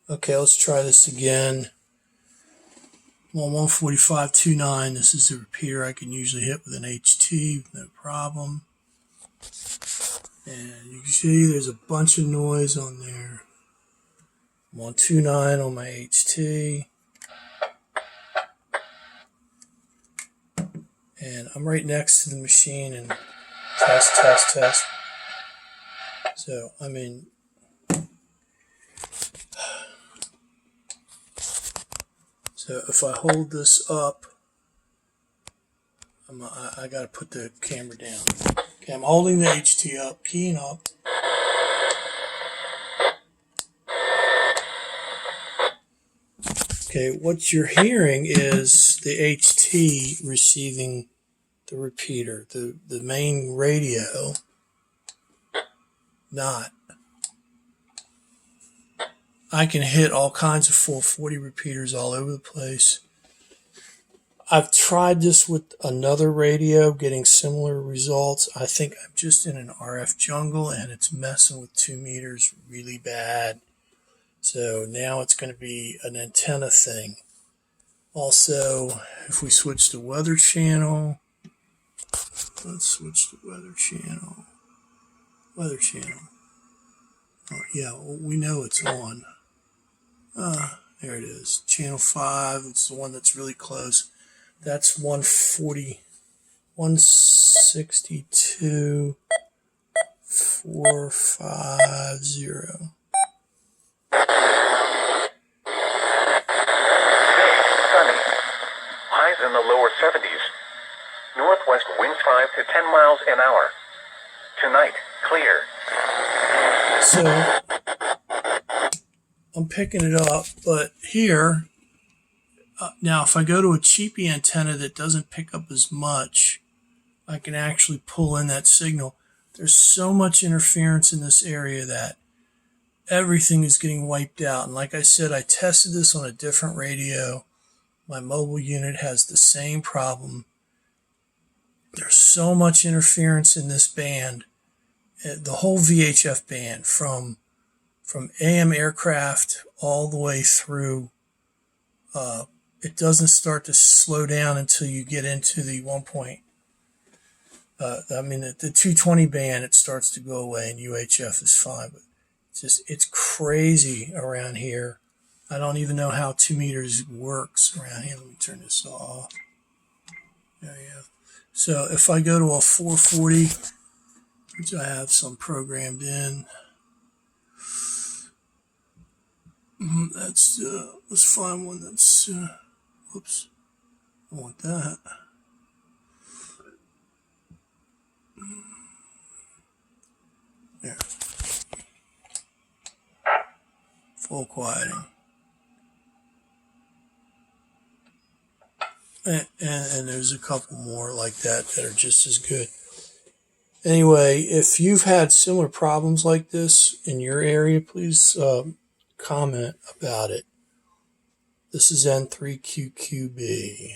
Okay, let's try this again. I'm on 145.29. This is a repeater I can usually hit with an HT, no problem. And you can see there's a bunch of noise on there. I'm on 2.9 on my HT. And I'm right next to the machine and test. So, I mean, so if I hold this up, I got to put the camera down. Okay, I'm holding the HT up, keying up. Okay, what you're hearing is the HT receiving the repeater, the main radio, not. I can hit all kinds of 440 repeaters all over the place. I've tried this with another radio, getting similar results. I think I'm just in an RF jungle and it's messing with 2 meters really bad. So now it's going to be an antenna thing. Also, if we switch to weather channel, let's switch to weather channel. Weather channel. Oh, yeah, well, we know it's on. There it is. Channel 5. It's the one that's really close. That's 140, 162, 450. Highs in the lower 70s. Northwest wind 5 to 10 miles an hour. Tonight, clear. So, I'm picking it up, but here, now if I go to a cheapy antenna that doesn't pick up as much, I can actually pull in that signal. There's so much interference in this area that everything is getting wiped out. And like I said, I tested this on a different radio. My mobile unit has the same problem. There's so much interference in this band, the whole VHF band, from AM aircraft all the way through. It doesn't start to slow down until you get into the the 220 band, it starts to go away, and UHF is fine. But it's crazy around here. I don't even know how 2 meters works around here. Let me turn this off. There you go. So if I go to a 440, which I have some programmed in, let's find one that's, whoops, I want that. There. Full quieting. And there's a couple more like that are just as good. Anyway, if you've had similar problems like this in your area, please comment about it. This is N3QQB.